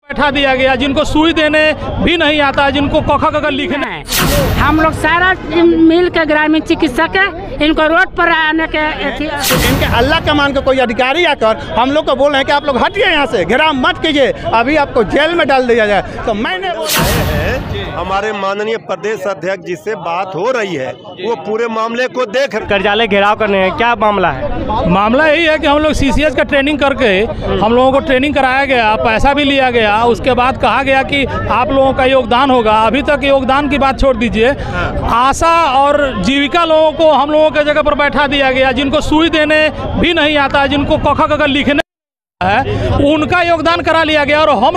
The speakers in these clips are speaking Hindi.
बैठा दिया गया, जिनको सुई देने भी नहीं आता, जिनको कखा लिखना है। हम लोग सारा मिल के ग्रामीण चिकित्सक है, इनको रोड पर आने के इनके अल्लाह का मान के कोई अधिकारी आकर हम लोग को बोल रहे हैं कि आप लोग हटिए यहाँ से, घेराव मत कीजिए, अभी आपको जेल में डाल दिया जाए। तो मैंने हमारे माननीय प्रदेश अध्यक्ष जी से बात हो रही है, वो पूरे मामले को देख कार्यालय घेराव करने हैं, क्या मामला है? मामला यही है कि हम लोग CCH का ट्रेनिंग करके हम लोगों को ट्रेनिंग कराया गया, पैसा भी लिया गया, उसके बाद कहा गया कि आप लोगों का योगदान होगा। अभी तक योगदान की बात छोड़ दीजिए, आशा और जीविका लोगों को हम लोगों के जगह पर बैठा दिया गया, जिनको सुई देने भी नहीं आता, जिनको कखा लिखने है, उनका योगदान करा लिया गया। और हम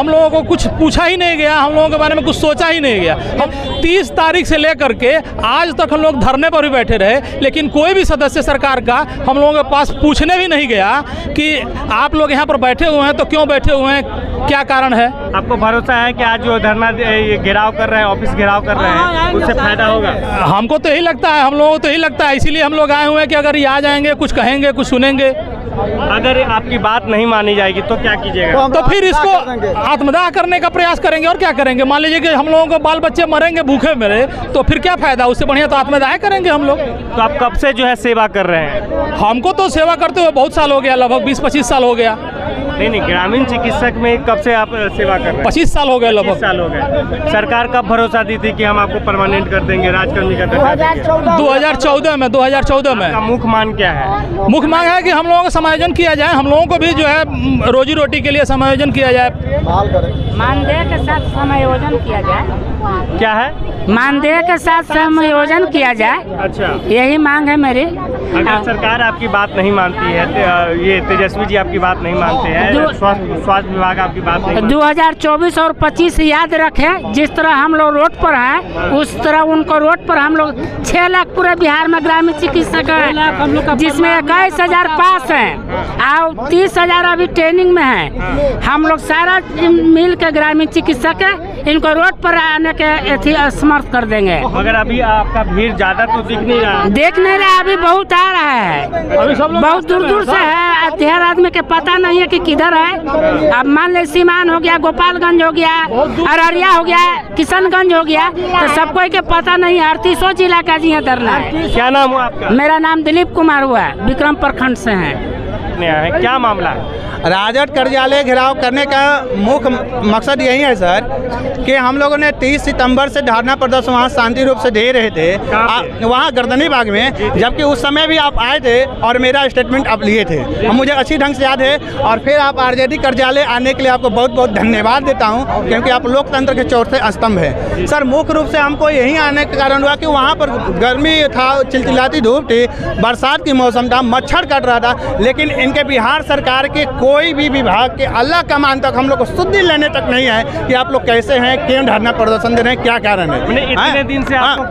लोगों को कुछ पूछा ही नहीं गया, हम लोगों के बारे में कुछ सोचा ही नहीं गया। हम 30 तारीख से लेकर के आज तक हम लोग धरने पर भी बैठे रहे, लेकिन कोई भी सदस्य सरकार का हम लोगों के पास पूछने भी नहीं गया कि आप लोग यहाँ पर बैठे हुए हैं तो क्यों बैठे हुए हैं, क्या कारण है। आपको भरोसा है कि आज जो धरना घेराव कर रहे हैं, ऑफिस घेराव कर रहे हैं, उससे फायदा होगा? हमको तो यही लगता है, हम लोगों को तो यही लगता है, इसीलिए हम लोग आए हुए हैं कि अगर ये आ जाएंगे, कुछ कहेंगे, कुछ सुनेंगे। अगर आपकी बात नहीं मानी जाएगी तो क्या कीजिएगा? तो फिर इसको आत्मदाह करने का प्रयास करेंगे, और क्या करेंगे। मान लीजिए कि हम लोगों को बाल बच्चे मरेंगे भूखे मेरे, तो फिर क्या फायदा, उससे बढ़िया तो आत्मदाह करेंगे हम लोग। तो आप कब से जो है सेवा कर रहे हैं? हमको तो सेवा करते हुए बहुत साल हो गया, लगभग 20-25 साल हो गया। नहीं, ग्रामीण चिकित्सक में कब से आप सेवा कर रहे हैं? 25 साल हो गए, लगभग 25 साल हो गए। सरकार कब भरोसा दी थी कि हम आपको परमानेंट कर देंगे, राजकर्मी कर देंगे? 2014 में। आपका मुख्य मांग क्या है? मुख्य मांग है कि हम लोगों का समायोजन किया जाए, हम लोगों को भी जो है रोजी रोटी के लिए समायोजन किया जाए। मानदेय के साथ समायोजन किया जाए। क्या है? मानदेय के साथ समायोजन किया जाए। अच्छा, यही मांग है मेरी। अगर सरकार आपकी बात नहीं मानती है, ये तेजस्वी जी आपकी बात नहीं मानते हैं, स्वास्थ्य विभाग आपकी बात नहीं 2024 और 25 याद रखें, जिस तरह हम लोग रोड पर हैं, उस तरह उनको रोड पर हम लोग 6 लाख पूरे बिहार में ग्रामीण चिकित्सक हैं, जिसमें 21,000 पास हैं और 30,000 अभी ट्रेनिंग में हैं। हम लोग सारा मिल के ग्रामीण चिकित्सक है, इनको रोड पर आने के समर्थ कर देंगे। अगर अभी आपका भीड़ ज्यादा तो दिख नहीं रहा, अभी बहुत आ रहा है, बहुत दूर से है, ढेर आदमी के पता नहीं है कि किधर है। अब मान ले सीमान हो गया, गोपालगंज हो गया, अररिया हो गया, किशनगंज हो गया, तो सबको के पता नहीं है। 38 जिला का जी धरना है। क्या नाम हुआ आपका? मेरा नाम दिलीप कुमार हुआ, विक्रम प्रखंड से है। क्या मामला है? राजद कार्यालय घेराव करने का मुख्य मकसद यही है सर कि हम लोगों ने 30 सितंबर से धरना प्रदर्शन वहाँ शांति रूप से दे रहे थे, वहाँ गर्दनी बाग में, जबकि उस समय भी आप आए थे और मेरा स्टेटमेंट आप लिए थे, मुझे अच्छी ढंग से याद है। और फिर आप RJD कार्यालय आने के लिए आपको बहुत बहुत धन्यवाद देता हूँ, क्योंकि आप लोकतंत्र के चौथे स्तंभ है सर। मुख्य रूप से हमको यहीं आने के कारण हुआ कि वहाँ पर गर्मी था, चिलचिलाती धूप थी, बरसात की मौसम था, मच्छर काट रहा था, लेकिन इनके बिहार सरकार के कोई भी विभाग के अल्लाह का मान तक हम लोग को सुधि लेने तक नहीं है कि आप लोग कैसे हैं, क्यों धरना प्रदर्शन दे रहे हैं, क्या कारण है। इतने दिन से आपको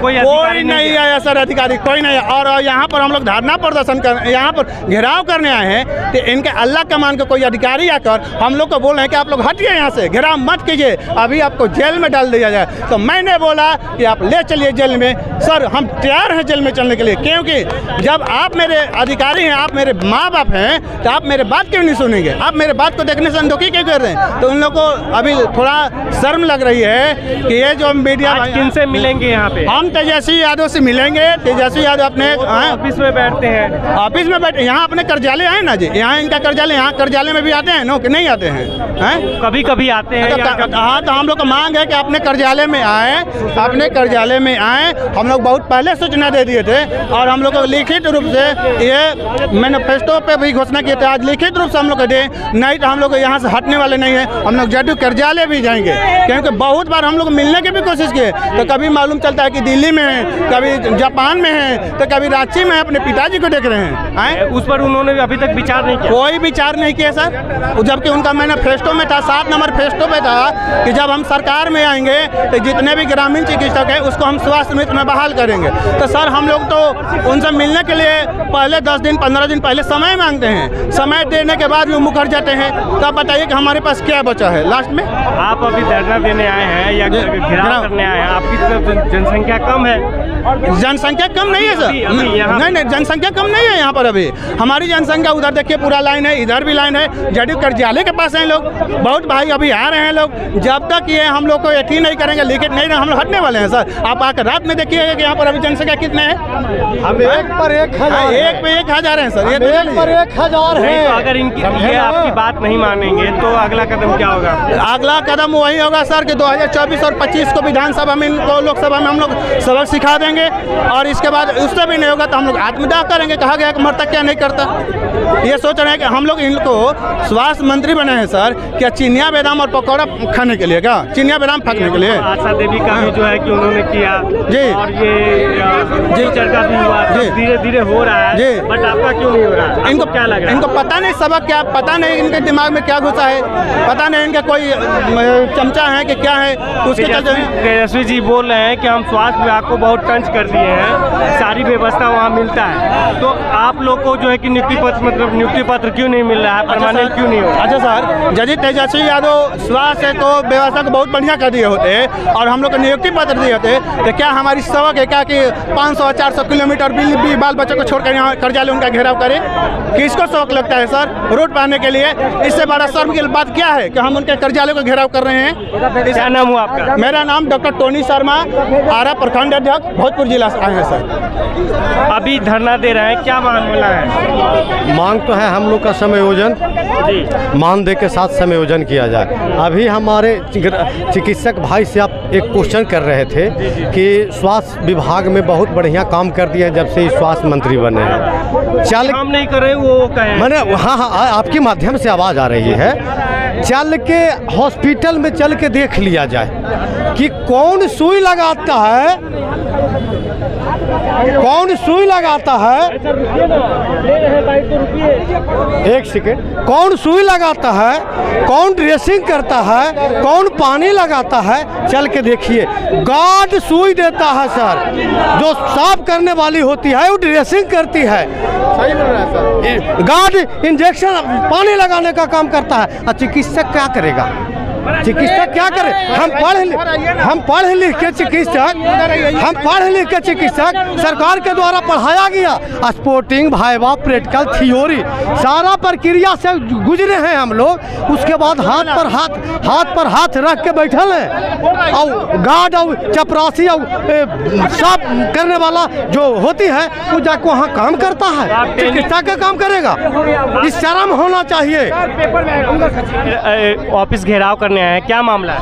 कोई नहीं आया सर, अधिकारी कोई नहीं। और यहाँ पर हम लोग धरना प्रदर्शन कर, यहाँ पर घेराव करने आए हैं, तो इनके अल्लाह का मान के कोई अधिकारी आकर हम लोग को बोल रहे हैं कि आप लोग हटिए यहाँ से, घेराव मत कीजिए, अभी आपको जेल में डाल दिया जाए। तो मैंने बोला कि आप ले चलिए जेल में। सर हम तैयार हैं जेल में चलने के लिए, क्योंकि जब आप मेरे अधिकारी हैं, आप मेरे माँ बाप हैं, तो आप मेरे बात क्यों नहीं सुनेंगे? आप मेरे बात को देखने से अनदेखी क्यों कर रहे हैं? तो उन लोगों को अभी थोड़ा शर्म लग रही है कि ये जो मीडिया, किनसे मिलेंगे यहाँ पे? हम तेजस्वी यादव से मिलेंगे। तेजस्वी यादव अपने ऑफिस में बैठते हैं, ऑफिस में बैठे, यहाँ अपने कार्यालय आए ना जी, यहाँ इनका कार्यालय, यहाँ कार्यालय में भी आते हैं, नो कि नहीं आते हैं? कभी कभी आते हैं। हाँ, तो हम लोग को मांग है कि अपने कार्यालय में आए, अपने कार्यालय में आए। हम लोग बहुत पहले सूचना दे दिए थे, और हम लोग को लिखित रूप से ये मैनिफेस्टो पे भी घोषणा किए थे, आज लिखित रूप से हम लोग को दे, नहीं तो हम लोग यहाँ से हटने वाले नहीं है। हम लोग जदयू कार्यालय भी जाएंगे, क्योंकि बहुत बार हम लोग मिलने की भी कोशिश किए, तो कभी मालूम चलता है कि दिल्ली में है, कभी जापान में है, तो कभी रांची में अपने पिताजी को देख रहे हैं। उस पर उन्होंने अभी तक विचार नहीं किया? कोई विचार नहीं किया सर, जबकि उनका मैनिफेस्टो में था, 7 नंबर फेस्टो में था कि जब हम सरकार में आएंगे तो जितने भी ग्रामीण चिकित्सक है उसको हम स्वास्थ्य मित्र में बहाल करेंगे। तो सर हम लोग तो उनसे मिलने के लिए पहले 10 दिन 15 दिन पहले समय समय मांगते हैं, समय देने के बाद भी मुकर जाते हैं। तो आप बताइए कि हमारे पास क्या बचा है लास्ट में। आप अभी धरना देने आए हैं या घेराव करने आए हैं, आपकी तरफ जनसंख्या कम है? जनसंख्या कम नहीं है सर, नहीं जनसंख्या कम नहीं है यहाँ पर। अभी हमारी जनसंख्या उधर देखिए पूरा लाइन है, इधर भी लाइन है, जदयू कार्यालय के पास हैं लोग। बहुत भाई अभी आ रहे हैं लोग, जब तक ये हम लोग को यकीन नहीं करेंगे लीकेज नहीं, हम लोग हटने वाले हैं सर। आप आकर रात में देखिएगा कि यहाँ पर अभी जनसंख्या कितने हैं। हम एक पर 1,000 एक पे 1,000 हैं सर, एक पर 1,000 है। तो अगर इनकी ये आपकी बात नहीं मानेंगे तो अगला कदम क्या होगा? अगला कदम वही होगा सर कि 2024 और 25 को विधानसभा में इनको लोकसभा में हम लोग सबक सिखा देंगे, और इसके बाद उससे भी नहीं होगा तो हम लोग आत्मदाह करेंगे। कहा गया कि मरता क्या नहीं करता। ये सोच रहे हैं कि हम लोग इनको स्वास्थ्य मंत्री बने हैं सर, क्या चिनिया बादाम और पकौड़ा खाने के लिए, क्या चिनिया बादाम फेंकने के लिए। आशा देवी का भी जो है कि उन्होंने किया जी, और ये चर्चा भी हुआ, धीरे धीरे हो रहा है जी, बट आपका क्यों नहीं हो रहा है? इनको क्या लग रहा है? इनको पता नहीं सबक क्या, पता नहीं इनके दिमाग में क्या घुसा है, पता नहीं इनका कोई चमचा है कि क्या है। उसके चलते तेजस्वी जी बोल रहे हैं कि हम स्वास्थ्य विभाग को बहुत टंच कर दिए हैं, सारी व्यवस्था वहाँ मिलता है, तो आप लोग को जो है कि नियुक्ति पत्र मतलब नियुक्ति पत्र क्यों नहीं मिल रहा है, परमानेंट क्यों नहीं हो रहा? अच्छा सर, यदि तेजस्वी यादव स्वास्थ्य को व्यवस्था को बहुत बढ़िया कर दिए होते और हम लोग को नियुक्ति पत्र दिए होते तो क्या हमारी सबक है क्या कि 500-400 किलोमीटर भी बाल बच्चों को छोड़कर यहाँ कार्यालय उनका घेराव करें? किसको शौक लगता है सर रोड पाने के लिए? इससे बड़ा शर्म की बात क्या है कि हम उनके कार्यालय को घेराव कर रहे हैं। क्या नाम हुआ आपका? मेरा नाम डॉक्टर टोनी शर्मा, आरा प्रखंड अध्यक्ष, भोजपुर जिला से आए हैं सर। अभी धरना दे रहे हैं, क्या मामला है? मांग तो है हम लोग का समायोजन जी, मानदेय के साथ समायोजन किया जाए। अभी हमारे चिकित्सक भाई से आप एक क्वेश्चन कर रहे थे कि स्वास्थ्य विभाग में बहुत बढ़िया काम कर दिए हैं जब से स्वास्थ्य मंत्री बने हैं। चल काम नहीं कर रहे वो कहें मैंने हाँ आपके माध्यम से आवाज़ आ रही है, चल के हॉस्पिटल में चल के देख लिया जाए कि कौन सुई लगाता है, कौन सुई लगाता है, एक सेकेंड, कौन सुई लगाता है, कौन ड्रेसिंग करता है, कौन पानी लगाता है, चल के देखिए। गार्ड सुई देता है सर, जो साफ करने वाली होती है वो ड्रेसिंग करती है। सही बोल रहा है सर। गार्ड इंजेक्शन पानी लगाने का काम करता है, और चिकित्सक क्या करेगा? चिकित्सक क्या करे? हम पढ़ लिख के चिकित्सक सरकार के द्वारा पढ़ाया गया, स्पोर्टिंग भाइवा प्रैक्टिकल थ्योरी सारा प्रक्रिया से गुजरे हैं हम लोग। उसके बाद हाथ पर हाथ रख के बैठल हैं, और गार्ड और चपरासी और साफ करने वाला जो होती है वो जाके वहाँ काम करता है, चिकित्सक का काम करेगा। इस शर्म होना चाहिए। ऑफिस घेराव करने आए हैं, क्या मामला है?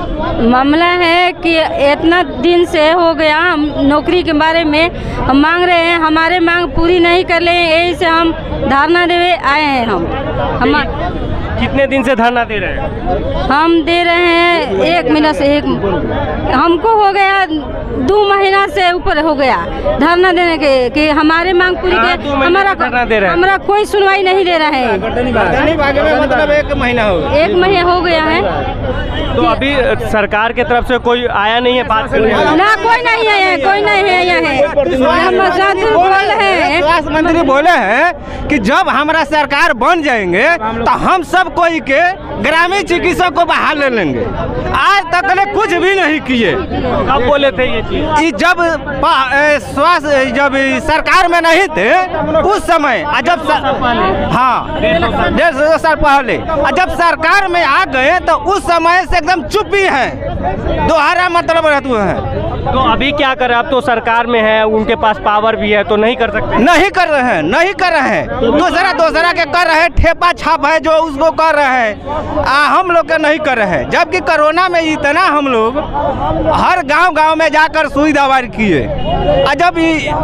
मामला है कि इतना दिन से हो गया हम नौकरी के बारे में हम मांग रहे हैं, हमारे मांग पूरी नहीं कर ले, यही से हम धरना देवे आए हैं। हम कितने दिन से धरना दे रहे हैं? हम दे रहे हैं 1 महीना से, हमको हो गया 2 महीना से ऊपर हो गया धरना देने के कि हमारे मांग पूरी के। हमारा कोई सुनवाई नहीं दे रहा है। मतलब 1 महीना हो गया? 1 महीना हो गया है। तो अभी सरकार के तरफ से कोई आया नहीं है बात करने? ना कोई नहीं आया है, कोई नहीं आया है। स्वास्थ्य मंत्री बोले हैं कि जब हमारा सरकार बन जाएंगे तो हम सब कोई के ग्रामीण चिकित्सक को बहाल ले लेंगे। आज तक ने कुछ भी नहीं किए। कब बोले थे ये चीज? जब स्वास्थ्य जब सरकार में नहीं थे उस समय, जब 1.5 साल पहले, जब सरकार में आ गए तो उस समय से एकदम चुप ही है, दोहरा मतलब रहते हैं। तो अभी क्या करें? अब तो सरकार में है, उनके पास पावर भी है, तो नहीं कर सकते? नहीं कर रहे हैं, नहीं कर रहे हैं। दूसरा के कर रहे हैं, ठेपा छाप है जो उसको कर रहे हैं, हम लोग के नहीं कर रहे हैं। जबकि कोरोना में इतना हम लोग हर गांव में जाकर सुई दवाई किए, और जब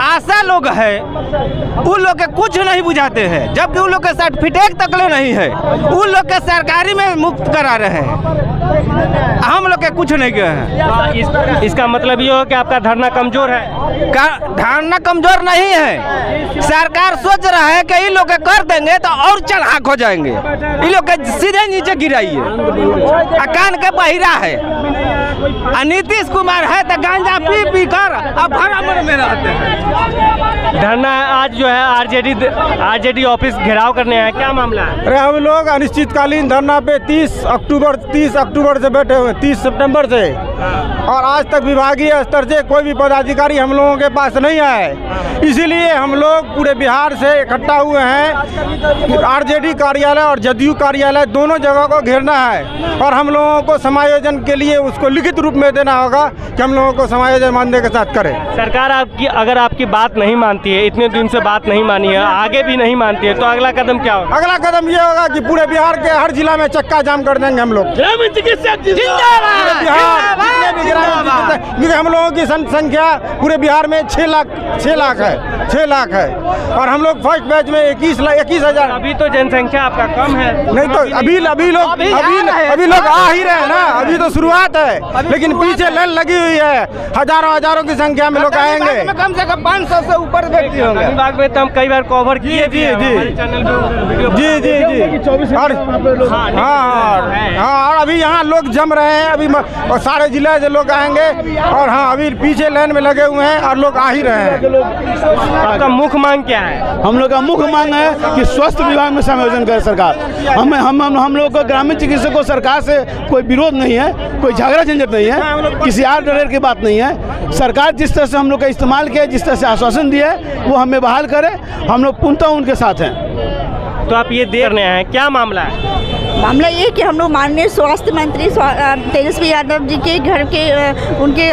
आशा लोग है उन लोग के कुछ नहीं बुझाते हैं, जबकि उन लोग के सर्टिफिकेट तक नहीं है, उन लोग के सरकारी में मुक्त करा रहे हैं, हम लोग के कुछ नहीं किए हैं। इसका मतलब ये हो कि आपका धरना कमजोर है? धरना कमजोर नहीं है, सरकार सोच रहा है कि इन लोग के कर देंगे तो और चढ़ाक हो जाएंगे, इन लोग के सीधे नीचे गिराइए। कान के बहिरा है, नीतीश कुमार है तो गांजा पी पी कर अब भरा में रहते हैं। धरना आज जो है आरजेडी ऑफिस घेराव करने आए, क्या मामला है? अरे हम लोग अनिश्चितकालीन धरना पे 30 अक्टूबर से बैठे हुए, 30 सितंबर से, और आज तक विभागीय स्तर से कोई भी पदाधिकारी हम लोगों के पास नहीं आए। इसीलिए हम लोग पूरे बिहार से इकट्ठा हुए हैं। आरजेडी कार्यालय और जदयू कार्यालय दोनों जगह को घेरना है और हम लोगों को समायोजन के लिए उसको लिखित रूप में देना होगा कि हम लोगों को समायोजन मानने के साथ करें। सरकार अगर आपकी बात नहीं मानती है, इतने दिन से बात नहीं मानी है, आगे भी नहीं मानती है, तो अगला कदम क्या होगा? अगला कदम ये होगा कि पूरे बिहार के हर जिला में चक्का जाम कर देंगे हम लोग। क्योंकि हम लोगों की संख्या पूरे बिहार में 6 लाख है और हम लोग फर्स्ट बैच में 21,000। अभी तो जनसंख्या आपका कम है। नहीं तो अभी लोग आ ही रहे हैं ना, अभी तो शुरुआत है, लेकिन पीछे लाइन लगी हुई है, हजारों की संख्या में लोग आएंगे। कम से कम 500 से ऊपर व्यक्ति होंगे। बाग में तो हम कई बार कवर किए जी हाँ, और अभी यहाँ लोग जम रहे हैं, अभी और सारे जिले से लोग आएंगे और हाँ अभी पीछे लाइन में लगे हुए हैं और लोग आ ही रहे हैं। आपका मुख्य मांग क्या है? हम लोग का मुख्य मांग है कि स्वास्थ्य विभाग में समायोजन करे सरकार। हम लोग को ग्रामीण चिकित्सक को सरकार से कोई विरोध नहीं है, कोई झगड़ा झंझट नहीं है, किसी डर की बात नहीं है। सरकार जिस तरह से हम लोग का इस्तेमाल किया, जिस तरह से आश्वासन दिया है, वो हमें बहाल करे, हम लोग पूर्णतः उनके साथ हैं। तो आप ये देख रहे हैं, क्या मामला है? मामला ये कि हम लोग माननीय स्वास्थ्य मंत्री तेजस्वी यादव जी के उनके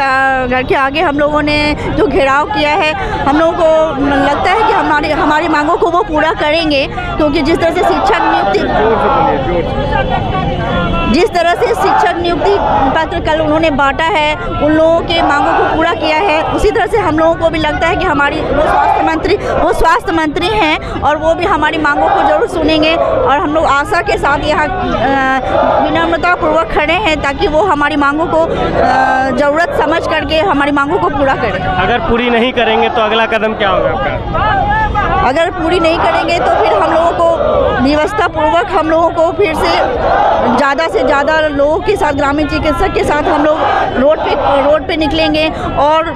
घर के आगे हम लोगों ने जो घेराव किया है, हम लोगों को लगता है कि हमारी मांगों को वो पूरा करेंगे, क्योंकि जिस तरह से शिक्षक नियुक्ति पत्र कल उन्होंने बांटा है, उन लोगों के मांगों को पूरा किया है, उसी तरह से हम लोगों को भी लगता है कि वो स्वास्थ्य मंत्री हैं और वो भी हमारी मांगों को जरूर सुनेंगे और हम लोग आशा के साथ यहाँ विनम्रता पूर्वक खड़े हैं ताकि वो हमारी मांगों को ज़रूरत समझ करके हमारी मांगों को पूरा करें। अगर पूरी नहीं करेंगे तो अगला कदम क्या होगा आपका? अगर पूरी नहीं करेंगे तो फिर हम लोगों को व्यवस्था पूर्वक हम लोगों को फिर से ज़्यादा लोगों के साथ, ग्रामीण चिकित्सक के साथ हम लोग रोड पे निकलेंगे और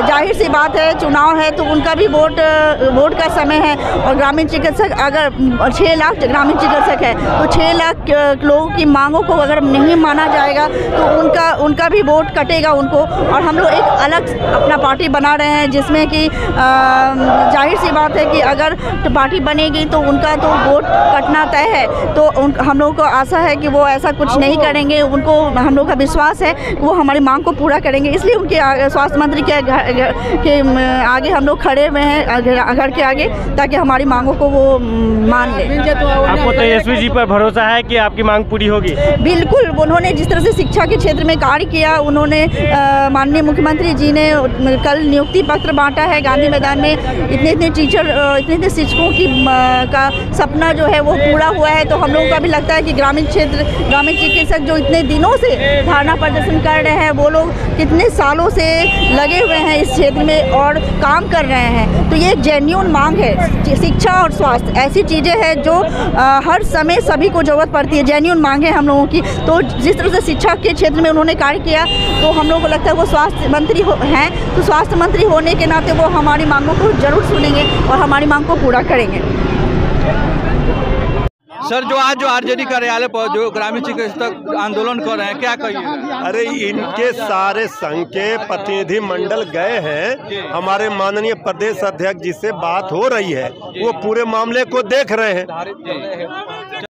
जाहिर सी बात है चुनाव है तो उनका भी वोट का समय है और ग्रामीण चिकित्सक अगर 6 लाख ग्रामीण चिकित्सक है तो 6 लाख लोगों की मांगों को अगर नहीं माना जाएगा तो उनका भी वोट कटेगा उनको। और हम लोग एक अलग अपना पार्टी बना रहे हैं जिसमें कि जाहिर सी बात है कि अगर पार्टी बनेगी तो उनका तो वोट कटना तय है, तो हम लोगों को आशा है कि वो ऐसा कुछ नहीं करेंगे। उनको हम लोग का विश्वास है कि वो हमारी मांग को पूरा करेंगे, इसलिए उनके स्वास्थ्य मंत्री के आगे हम लोग खड़े हुए हैं, घर के आगे, ताकि हमारी मांगों को वो मान ले। आपको तेजस्वी जी पर भरोसा है कि आपकी मांग पूरी होगी? बिल्कुल, उन्होंने जिस तरह से शिक्षा के क्षेत्र में कार्य किया, उन्होंने माननीय मुख्यमंत्री जी ने कल नियुक्ति पत्र बांटा है गांधी मैदान में, इतने इतने शिक्षकों की का सपना जो है वो पूरा हुआ है। तो हम लोगों का भी लगता है कि ग्रामीण चिकित्सक जो इतने दिनों से धरना प्रदर्शन कर रहे हैं, वो लोग कितने सालों से लगे हुए हैं इस क्षेत्र में और काम कर रहे हैं, तो ये जेन्युइन मांग है। शिक्षा और स्वास्थ्य ऐसी चीज़ें हैं जो हर समय सभी को ज़रूरत पड़ती है, जेन्युइन मांग है हम लोगों की। तो जिस तरह से शिक्षा के क्षेत्र में उन्होंने कार्य किया तो हम लोगों को लगता है वो स्वास्थ्य मंत्री हैं, तो स्वास्थ्य मंत्री होने के नाते वो हमारी मांगों को जरूर सुनेंगे और हमारी मांग को पूरा करेंगे। सर, जो आज आरजेडी कार्यालय पर जो ग्रामीण चिकित्सक आंदोलन कर रहे हैं, क्या कहिए? अरे इनके सारे संघ के प्रतिनिधि मंडल गए हैं, हमारे माननीय प्रदेश अध्यक्ष जी से बात हो रही है, वो पूरे मामले को देख रहे हैं।